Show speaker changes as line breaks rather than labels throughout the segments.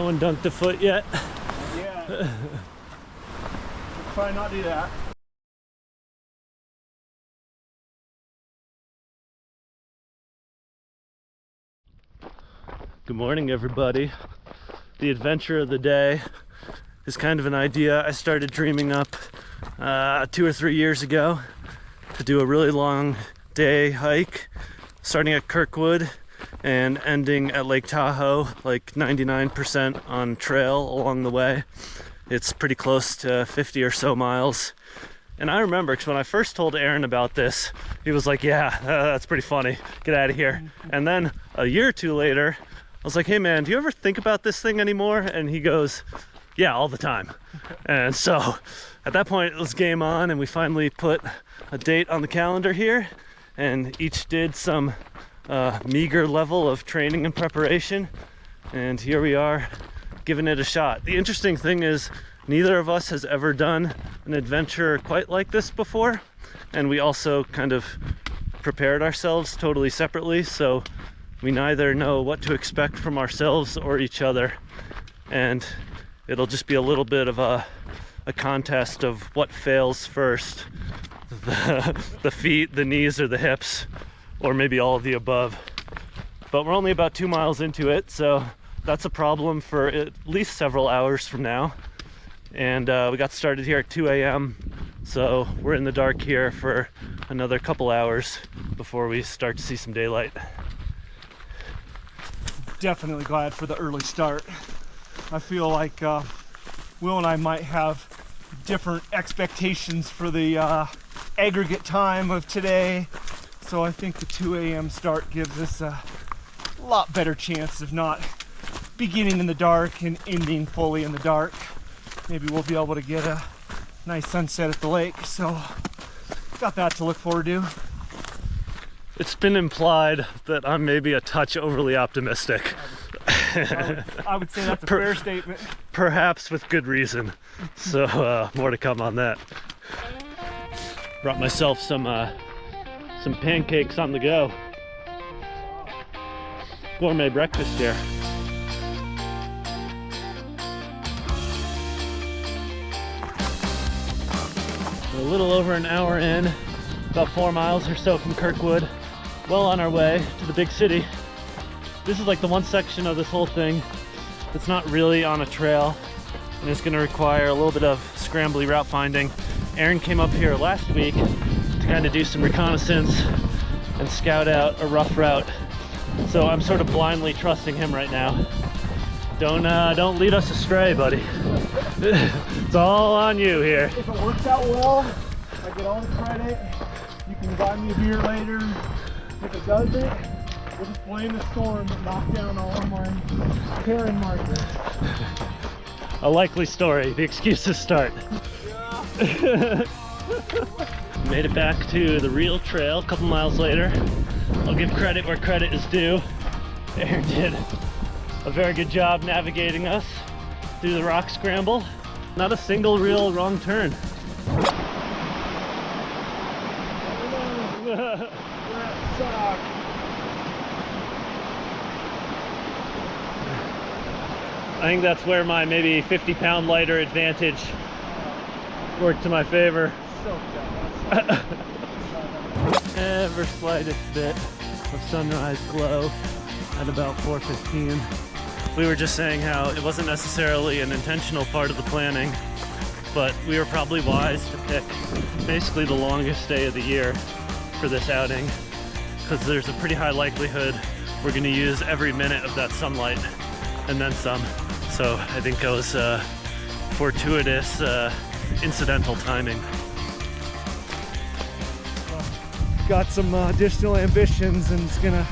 one dunked a foot yet?
Yeah. We'll try not to do that.
Good morning, everybody. The adventure of the day is kind of an idea I started dreaming up 2 or 3 years ago to do a really long day hike, starting at Kirkwood and ending at Lake Tahoe, like 99% on trail along the way. It's pretty close to 50 or so miles. And I remember, because when I first told Aaron about this, he was like, yeah, that's pretty funny. Get out of here. And then a year or two later, I was like, hey man, do you ever think about this thing anymore? And he goes, yeah, all the time. And so at that point, it was game on, and we finally put a date on the calendar here, and each did some meager level of training and preparation. And here we are, giving it a shot. The interesting thing is, neither of us has ever done an adventure quite like this before, and we also kind of prepared ourselves totally separately, so we neither know what to expect from ourselves or each other, and it'll just be a little bit of a contest of what fails first, the feet, the knees, or the hips, or maybe all of the above. But we're only about 2 miles into it, so that's a problem for at least several hours from now. And we got started here at 2 a.m. so we're in the dark here for another couple hours before we start to see some daylight.
Definitely glad for the early start. I feel like Will and I might have different expectations for the aggregate time of today, so I think the 2 a.m. start gives us a lot better chance of not beginning in the dark and ending fully in the dark. Maybe we'll be able to get a nice sunset at the lake, so got that to look forward to.
It's been implied that I'm maybe a touch overly optimistic.
I would say that's a fair statement.
Perhaps with good reason. So more to come on that. Brought myself some pancakes on the go. Gourmet breakfast here. We're a little over an hour in, about 4 miles or so from Kirkwood. Well on our way to the big city. This is like the one section of this whole thing that's not really on a trail, and it's going to require a little bit of scrambly route finding. Aaron came up here last week to kind of do some reconnaissance and scout out a rough route, so I'm sort of blindly trusting him right now. Don't lead us astray, buddy. It's all on you here.
If it works out well, I get all the credit. You can buy me a beer later. If it doesn't, we'll just blame the storm that knocked down all of my Karen markers.
A likely story. The excuses start.
Yeah.
Made it back to the real trail a couple miles later. I'll give credit where credit is due. Aaron did a very good job navigating us through the rock scramble. Not a single real wrong turn. I think that's where my maybe 50-pound lighter advantage worked to my favor. Ever slightest bit of sunrise glow at about 4:15. We were just saying how it wasn't necessarily an intentional part of the planning, but we were probably wise to pick basically the longest day of the year for this outing, because there's a pretty high likelihood we're going to use every minute of that sunlight and then some. So I think it was fortuitous, incidental timing.
Got some additional ambitions, and it's gonna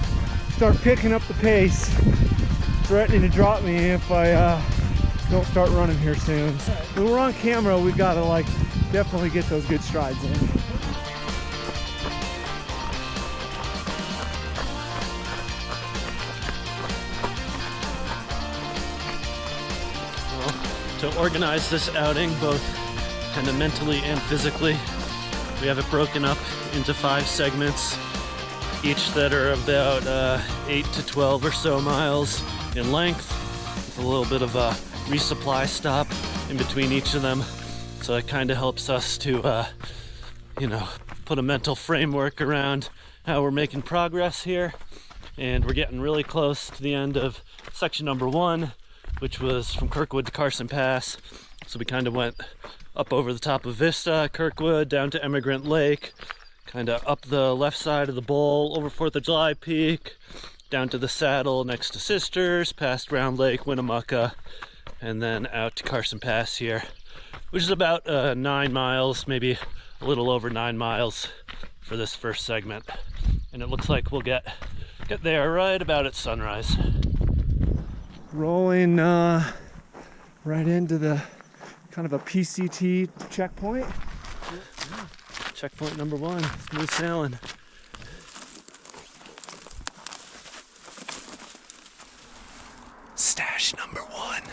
start picking up the pace, threatening to drop me if I don't start running here soon. When we're on camera, we gotta definitely get those good strides in.
Well, to organize this outing, both kind of mentally and physically, we have it broken up into 5 segments, each that are about 8 to 12 or so miles in length, with a little bit of a resupply stop in between each of them. So it kind of helps us to, you know, put a mental framework around how we're making progress here. And we're getting really close to the end of section number 1, which was from Kirkwood to Carson Pass. So we kind of went up over the top of Vista, Kirkwood, down to Emigrant Lake, kind of up the left side of the bowl, over 4th of July Peak, down to the saddle next to Sisters, past Round Lake, Winnemucca, and then out to Carson Pass here, which is about 9 miles, maybe a little over 9 miles for this first segment. And it looks like we'll get there right about at sunrise.
Rolling right into the kind of a PCT checkpoint.
Checkpoint number 1, smooth sailing. Stash number 1.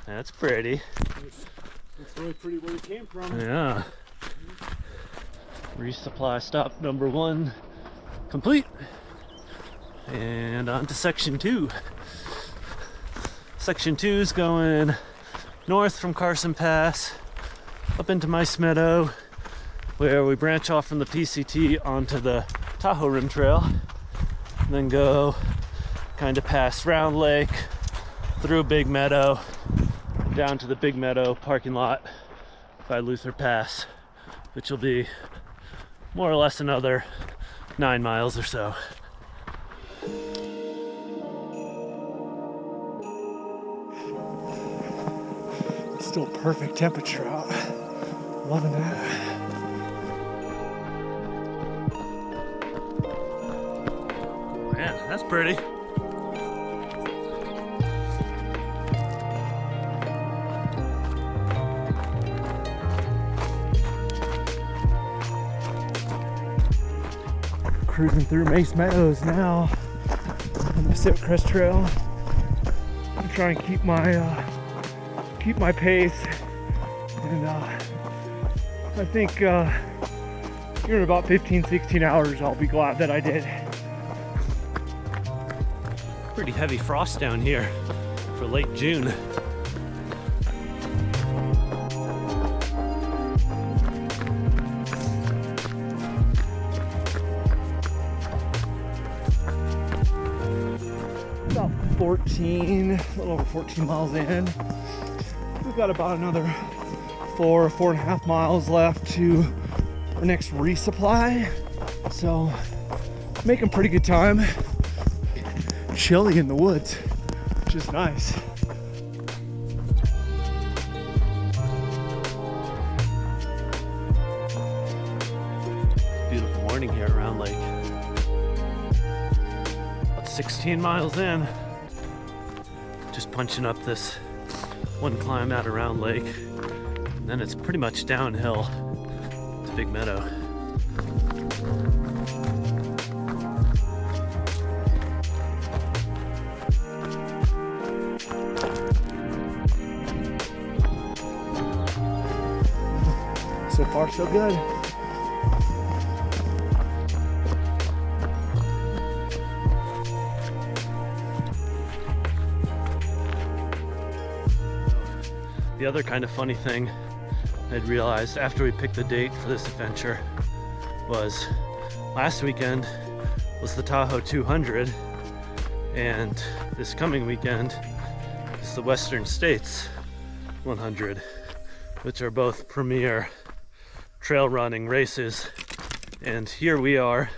That's pretty.
It's really pretty where you came from.
Yeah. Resupply stop number 1 complete. And on to section 2. Section 2 is going north from Carson Pass up into Mice Meadow, where we branch off from the PCT onto the Tahoe Rim Trail, and then go kind of past Round Lake, through Big Meadow, down to the Big Meadow parking lot by Luther Pass, which will be more or less another 9 miles or so.
It's still perfect temperature out. Loving that.
Yeah, that's pretty.
Cruising through Mace Meadows now on the Pacific Crest Trail. I'm trying to keep my pace, and I think here in about 15-16 hours I'll be glad that I did.
Pretty heavy frost down here for late June.
About 14, a little over 14 miles in. We've got about another 4.5 miles left to our next resupply. So making pretty good time. Chilly in the woods, which is nice.
Beautiful morning here at Round Lake. About 16 miles in. Just punching up this one climb out of Round Lake. And then it's pretty much downhill to Big Meadow.
So far, so good.
The other kind of funny thing I'd realized after we picked the date for this adventure was last weekend was the Tahoe 200, and this coming weekend is the Western States 100, which are both premier trail running races. And here we are,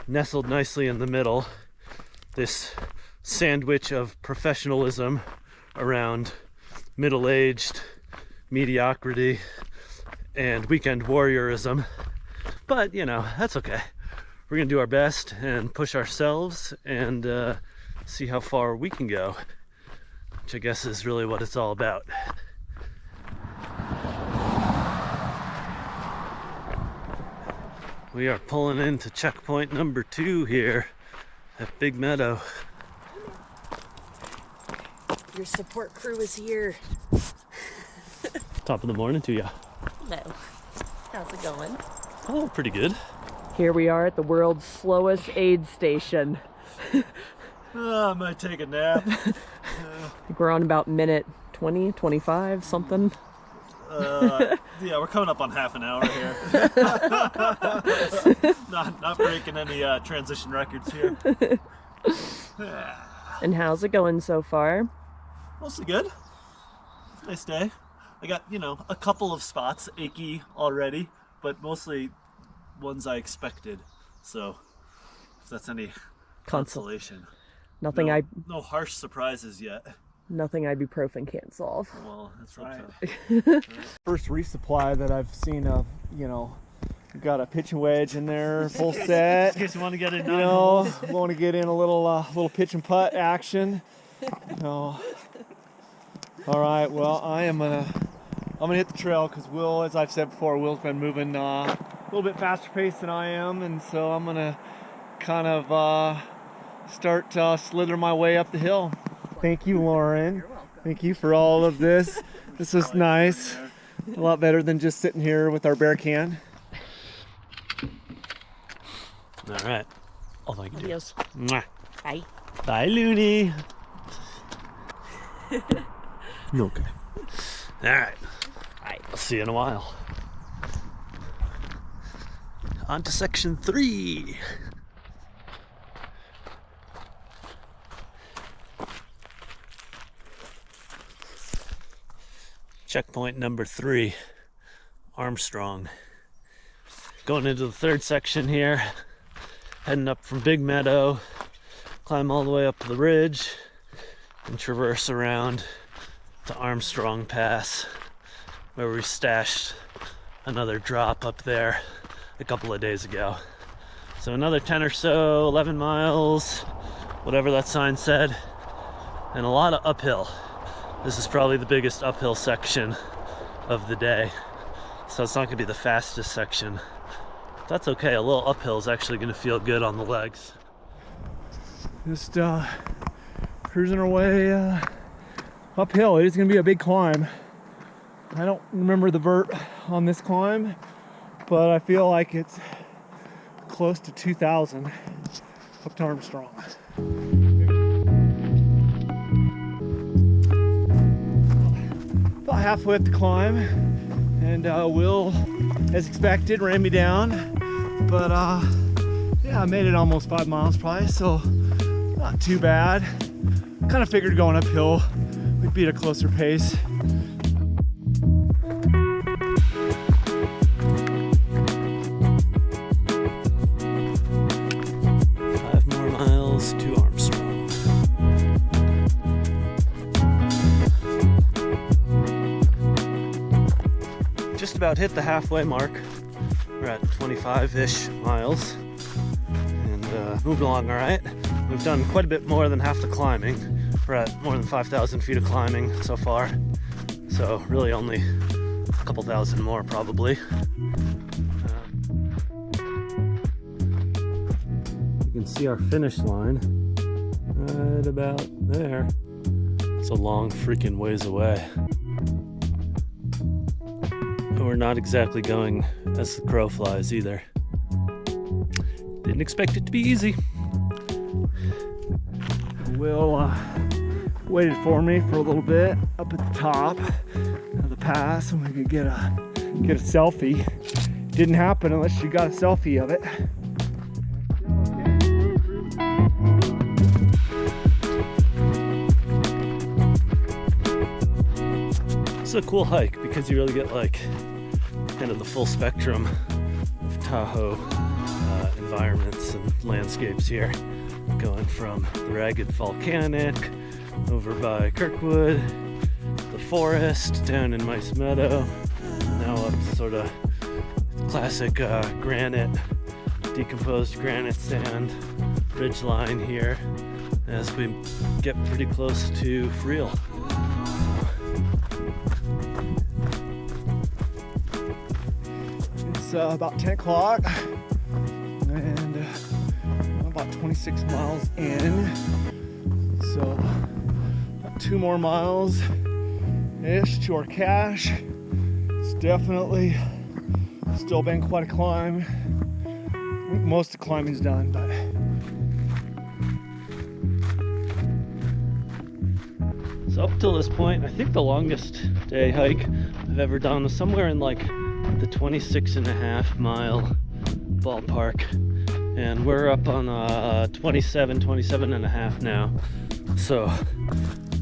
nestled nicely in the middle, this sandwich of professionalism around middle-aged mediocrity and weekend warriorism. But you know, that's okay. We're gonna do our best and push ourselves and see how far we can go, which I guess is really what it's all about. We are pulling into checkpoint number 2 here at Big Meadow.
Your support crew is here.
Top of the morning to ya.
Hello. How's it going?
Oh, pretty good.
Here we are at the world's slowest aid station.
I might take a nap.
I think we're on about minute 20, 25, something.
Yeah, we're coming up on half an hour here. not breaking any transition records here.
And how's it going so far?
Mostly good. Nice day. I got, a couple of spots achy already, but mostly ones I expected. So, if that's any consolation.
Nothing
no harsh surprises yet.
Nothing ibuprofen can't solve.
Well, that's right.
First resupply that I've seen of, got a pitching wedge in there, full set.
In case you want to get in,
want to get in a little pitch and putt action. All right, well, I'm gonna hit the trail because Will, as I've said before, Will's been moving a little bit faster pace than I am, and so I'm gonna kind of start slithering my way up the hill. Thank you, Lauren.
You're welcome.
Thank you for all of this. This was nice. A lot better than just sitting here with our bear can.
All right. Oh, thank you.
Adios.
Mwah.
Bye.
Bye, Looney. Okay. All right.
Bye.
I'll see you in a while. On to section 3. Checkpoint number 3, Armstrong. Going into the third section here, heading up from Big Meadow, climb all the way up to the ridge, and traverse around to Armstrong Pass, where we stashed another drop up there a couple of days ago. So another 10 or so, 11 miles, whatever that sign said, and a lot of uphill. This is probably the biggest uphill section of the day. So it's not gonna be the fastest section. That's okay, a little uphill is actually gonna feel good on the legs.
Just cruising our way uphill. It is gonna be a big climb. I don't remember the vert on this climb, but I feel like it's close to 2,000 up to Armstrong. About halfway up the climb, and Will, as expected, ran me down. But yeah, I made it almost 5 miles probably, so not too bad. Kind of figured going uphill would be at a closer pace.
5 more miles to Armstrong. Just about hit the halfway mark. We're at 25-ish miles and moving along all right. We've done quite a bit more than half the climbing. We're at more than 5,000 feet of climbing so far. So really only a couple thousand more probably. You can see our finish line right about there. It's a long freaking ways away. And we're not exactly going as the crow flies either. Didn't expect it to be easy.
Will waited for me for a little bit up at the top of the pass, and we could get a selfie. Didn't happen unless you got a selfie of it.
It's a cool hike because you really get like kind of the full spectrum of Tahoe environments and landscapes here, going from the ragged volcanic over by Kirkwood, the forest down in Mice Meadow, now up sort of classic granite, decomposed granite sand ridge line here as we get pretty close to Friel.
It's about 10 o'clock, and by about 26 miles in. So about 2 more miles ish to our cache. It's definitely still been quite a climb. I think most of the climbing's done, but
so up till this point, I think the longest day hike I've ever done was somewhere in like the 26.5 mile ballpark. And we're up on 27.5 now. So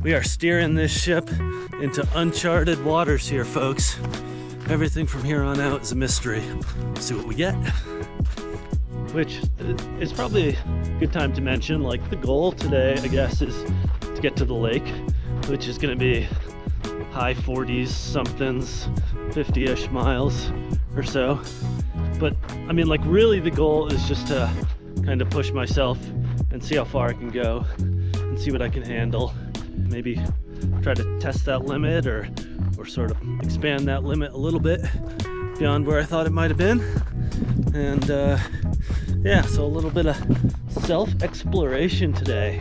we are steering this ship into uncharted waters here, folks. Everything from here on out is a mystery. Let's see what we get. Which is probably a good time to mention, like the goal today, I guess, is to get to the lake, which is gonna be high 40s somethings, 50-ish miles or so. But I mean, like, really the goal is just to kind of push myself and see how far I can go and see what I can handle. Maybe try to test that limit or sort of expand that limit a little bit beyond where I thought it might have been. And yeah, so a little bit of self-exploration today.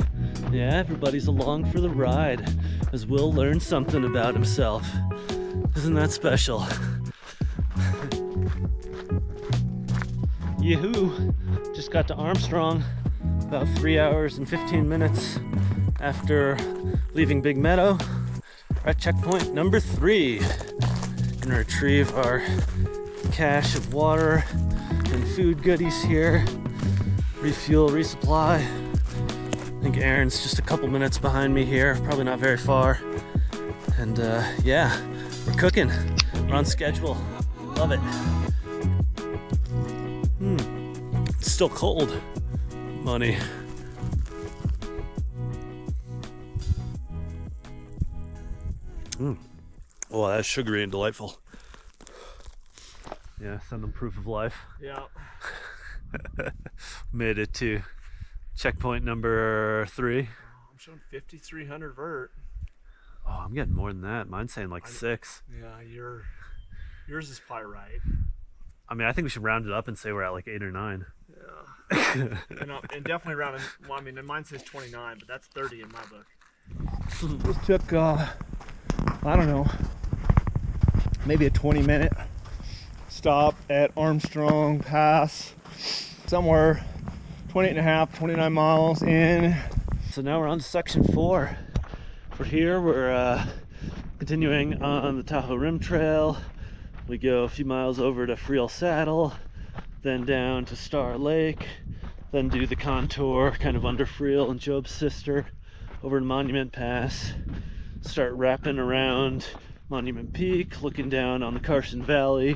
Yeah, everybody's along for the ride as Will learns something about himself. Isn't that special? Yahoo! Just got to Armstrong about 3 hours and 15 minutes after leaving Big Meadow. We're at checkpoint number 3. Gonna retrieve our cache of water and food goodies here. Refuel, resupply. I think Aaron's just a couple minutes behind me here, probably not very far. And yeah, we're cooking. We're on schedule. Love it. It's still cold. Money. Oh, that's sugary and delightful. Yeah, send them proof of life.
yeah.
Made it to checkpoint number 3.
I'm showing 5,300 vert.
Oh, I'm getting more than that. Mine's saying like 6.
Yeah, yours is probably right.
I mean, I think we should round it up and say we're at like 8 or 9.
Yeah. and definitely around, well, I mean, mine says 29, but that's 30 in my book. Just took, I don't know, maybe a 20-minute stop at Armstrong Pass, somewhere 29 miles in.
So now we're on to section 4. For here, we're continuing on the Tahoe Rim Trail. We go a few miles over to Friel Saddle, then down to Star Lake, then do the contour kind of under Friel and Job's Sister, over to Monument Pass, start wrapping around Monument Peak, looking down on the Carson Valley,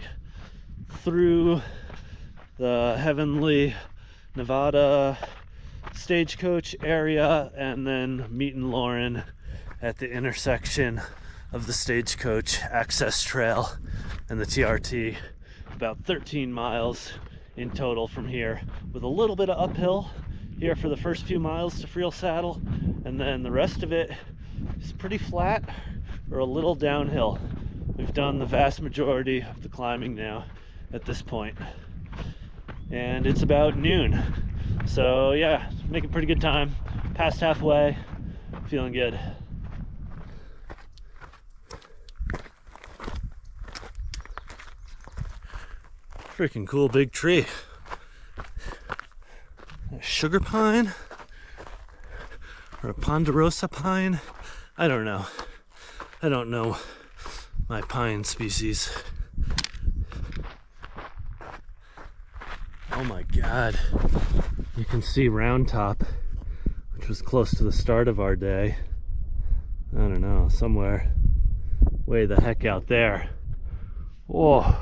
through the Heavenly Nevada stagecoach area, and then meeting Lauren at the intersection of the stagecoach access trail and the TRT. About 13 miles in total from here, with a little bit of uphill here for the first few miles to Friel Saddle, and then the rest of it is pretty flat or a little downhill. We've done the vast majority of the climbing now at this point, and it's about noon. So yeah, making pretty good time. Past halfway, feeling good. Freaking cool big tree. A sugar pine or a ponderosa pine? I don't know. I don't know my pine species. Oh my god. You can see Round Top, which was close to the start of our day. I don't know, somewhere way the heck out there. Whoa.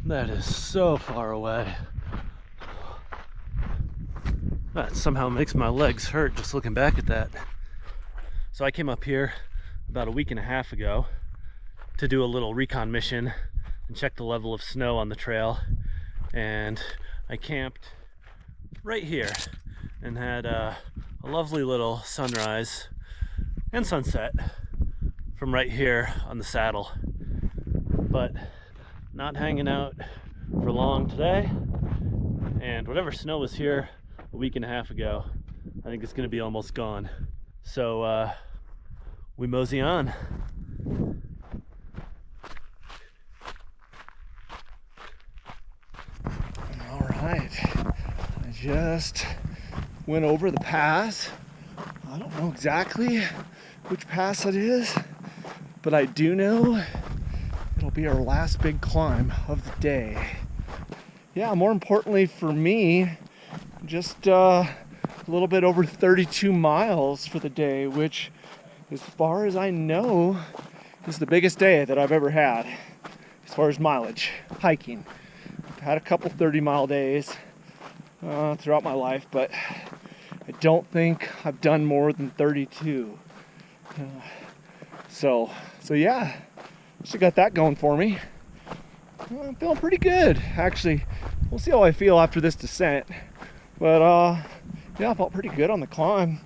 That is so far away. That somehow makes my legs hurt just looking back at that. So I came up here about a week and a half ago to do a little recon mission and check the level of snow on the trail. And I camped right here and had a lovely little sunrise and sunset from right here on the saddle. But not hanging out for long today, and whatever snow was here a week and a half ago. I think it's gonna be almost gone. So we mosey on.
All right, I just went over the pass. I don't know exactly which pass it is, but I do know it'll be our last big climb of the day. Yeah, more importantly for me, just a little bit over 32 miles for the day, which, as far as I know, is the biggest day that I've ever had as far as mileage hiking. I've had a couple 30-mile days throughout my life, but I don't think I've done more than 32. So yeah, just got that going for me. I'm feeling pretty good, actually. We'll see how I feel after this descent, but yeah, I felt pretty good on the climb.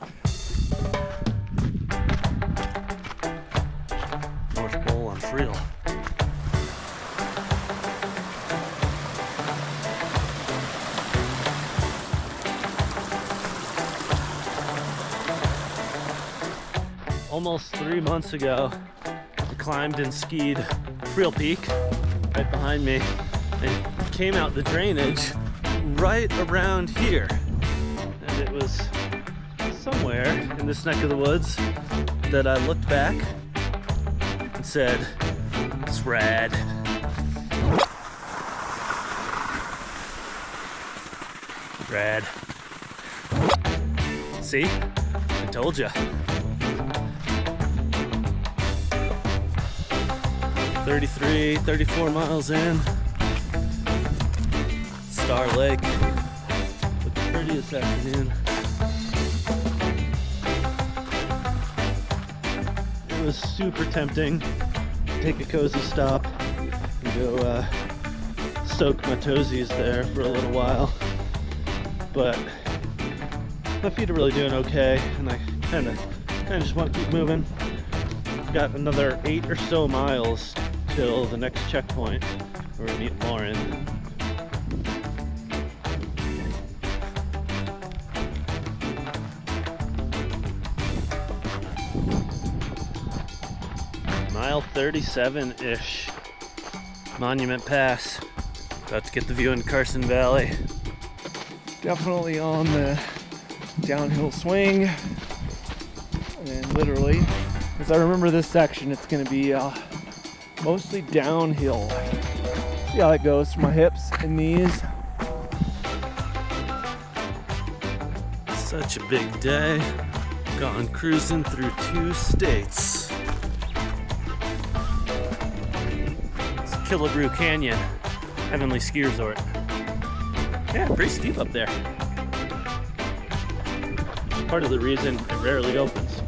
North Pole on Friel. Almost 3 months ago, I climbed and skied Friel Peak right behind me and came out the drainage right around here. And it was somewhere in this neck of the woods that I looked back and said, it's rad. Rad. See? I told ya. 33, 34 miles in. Star Lake. Looking pretty this afternoon. It was super tempting to take a cozy stop and go soak my toesies there for a little while. But my feet are really doing okay, and I kind of just want to keep moving. Got another 8 or so miles till the next checkpoint where we meet Lauren. Mile 37-ish. Monument Pass. About to get the view into Carson Valley.
Definitely on the downhill swing, and literally, as I remember this section, it's going to be mostly downhill. See how it goes for my hips and knees.
Such a big day. Gone cruising through 2 states. It's Killebrew Canyon, Heavenly Ski Resort. Yeah, pretty steep up there. Part of the reason it rarely opens.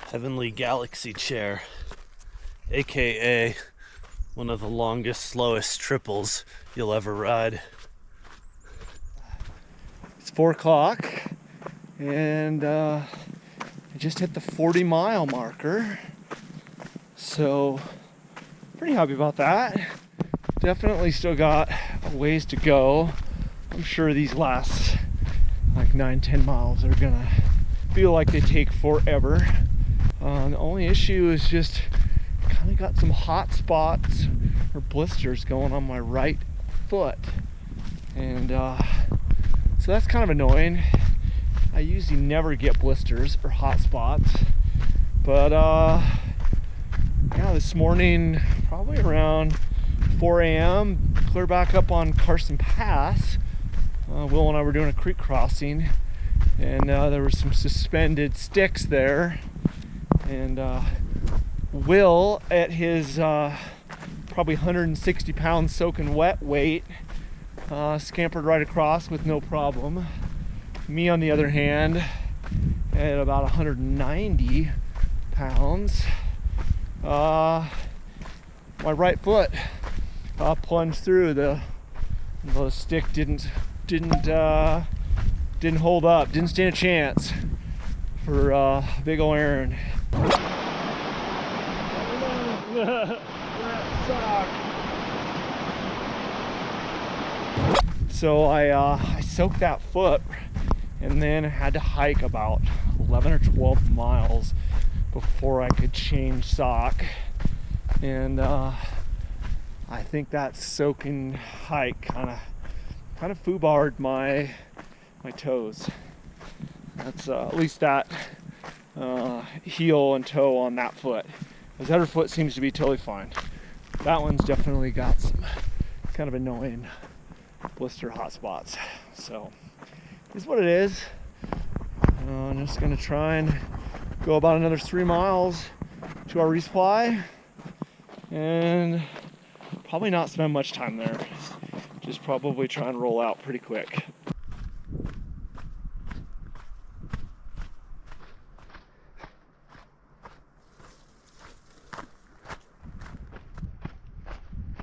Heavenly Galaxy Chair, aka one of the longest, slowest triples you'll ever ride.
It's 4 o'clock, and I just hit the 40-mile marker, so pretty happy about that. Definitely still got a ways to go. I'm sure these last like 9-10 miles are gonna feel like they take forever. The only issue is just kind of got some hot spots or blisters going on my right foot, and so that's kind of annoying. I usually never get blisters or hot spots, but yeah, this morning, probably around 4 a.m., clear back up on Carson Pass. Will and I were doing a creek crossing, and there were some suspended sticks there, and Will, at his probably 160 pounds soaking wet weight, scampered right across with no problem. Me, on the other hand, at about 190 pounds, my right foot plunged through. The stick didn't hold up, didn't stand a chance for big ol' Aaron. So I soaked that foot and then had to hike about 11 or 12 miles before I could change sock. And I think that soaking hike kind of foobarred my toes. That's at least that heel and toe on that foot. This other foot seems to be totally fine. That one's definitely got some kind of annoying blister hot spots. So it's what it is. I'm just gonna try and go about another 3 miles to our resupply and probably not spend much time there. Just probably try and roll out pretty quick.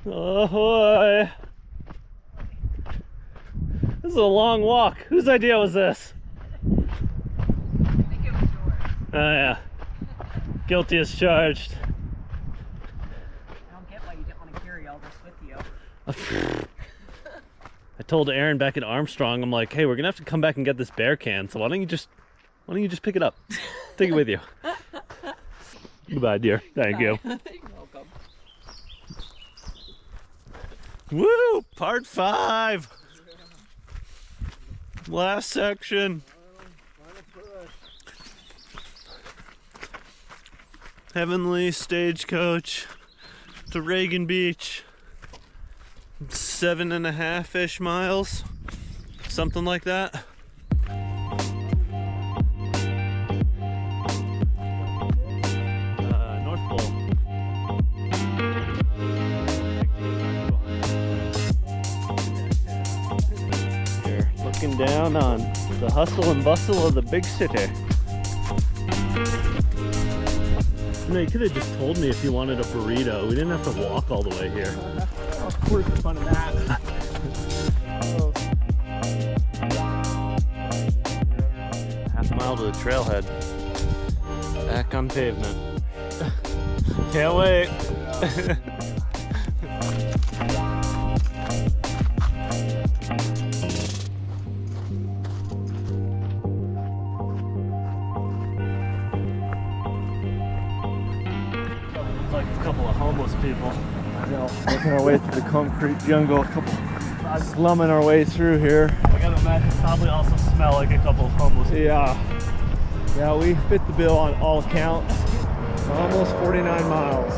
Ahoy! This is a long walk. Whose idea was this?
I think it was yours.
Oh yeah. Guilty as charged.
I don't get why you didn't want to carry all this with you.
I told Aaron back at Armstrong, I'm like, hey, we're gonna have to come back and get this bear can, so why don't you just pick it up? Take it with you. Goodbye, dear. Thank you.
You're welcome.
Woo! Part 5. Last section. Heavenly Stagecoach to Reagan Beach. 7.5-ish miles. Something like that. North Pole. Here, looking down on the hustle and bustle of the big city. You know, you could have just told me if you wanted a burrito. We didn't have to walk all the way here.
Of course, the fun of that.
Half a mile to the trailhead. Back on pavement. Can't wait. It's like a couple of homeless people.
Making our way through the concrete jungle, slumming our way through here.
I gotta imagine probably also smell like a couple of homeless people.
Yeah, we fit the bill on all accounts. Almost 49 miles.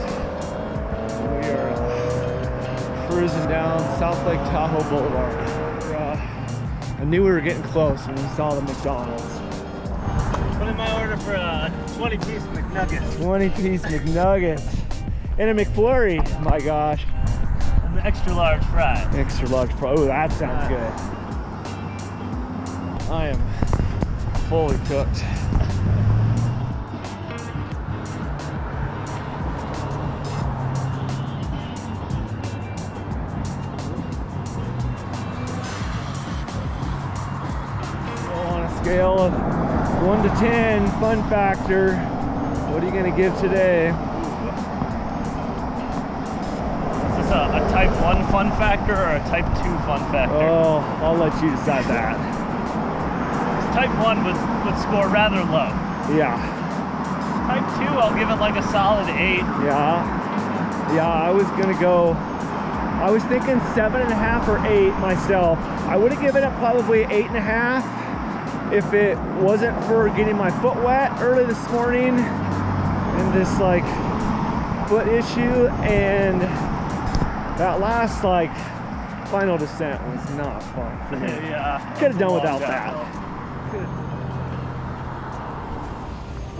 We are cruising down South Lake Tahoe Boulevard. I knew we were getting close when we saw the McDonald's.
Put in my order for a 20-piece McNuggets.
20-piece McNuggets. And a McFlurry, my gosh.
And the extra large fry.
Extra large fry. Oh, that sounds good. I am fully cooked. So on a scale of 1 to 10, fun factor, what are you going to give today?
A type 1 fun factor or a type 2 fun factor?
Oh, I'll let you decide that.
Type 1 would score rather low.
Yeah.
Type 2, I'll give it like a solid 8.
Yeah, I was gonna go, I was thinking 7.5 or 8 myself. I would have given it probably 8.5 if it wasn't for getting my foot wet early this morning and this like foot issue, and that last like final descent was not fun for me.
Yeah.
Could have done without that.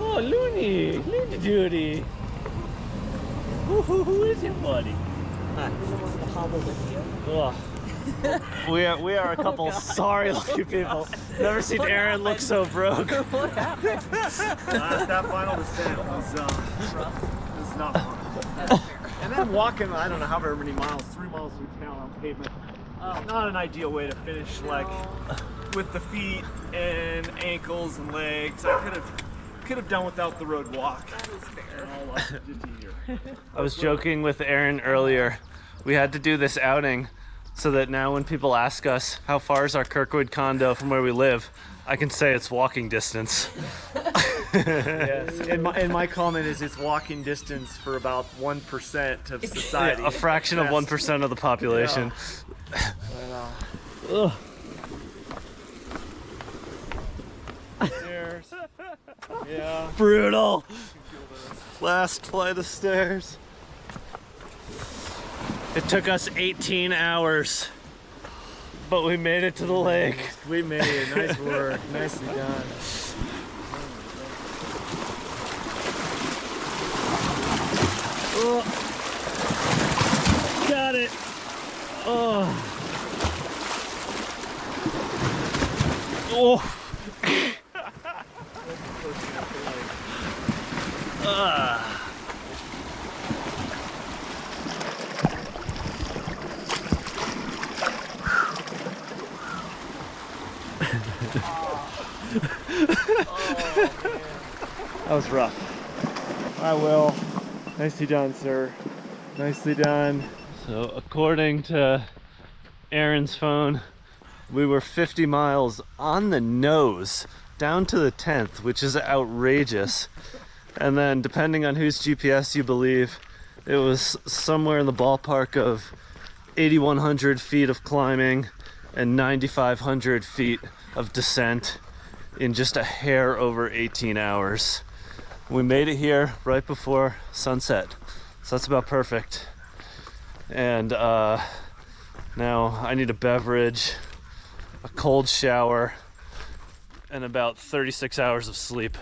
Oh, Looney Doody. Who is it, buddy? Ugh. We are a couple sorry looking people. Never seen Aaron look so broke.
What happened?
That final descent was not fun. And then walking, I don't know, however many miles, 3 miles through town on pavement. Not an ideal way to finish, like with the feet and ankles and legs. I could have done without the road walk.
That is fair.
All just easier.
I was joking with Aaron earlier. We had to do this outing so that now when people ask us how far is our Kirkwood condo from where we live, I can say it's walking distance.
Yes. And my comment is it's walking distance for about 1% of society.
A fraction of 1% of the population. Ugh.
Stairs. Yeah.
Brutal. Last flight of stairs. It took us 18 hours, but we made it to the lake.
We made it. Nice work. Nicely done.
Oh. Got it. Oh. Oh.
That was rough. I will. Nicely done, sir. Nicely done.
So according to Aaron's phone, we were 50 miles on the nose down to the 10th, which is outrageous. And then depending on whose GPS you believe, it was somewhere in the ballpark of 8,100 feet of climbing and 9,500 feet of descent in just a hair over 18 hours. We made it here right before sunset, so that's about perfect. And now I need a beverage, a cold shower, and about 36 hours of sleep.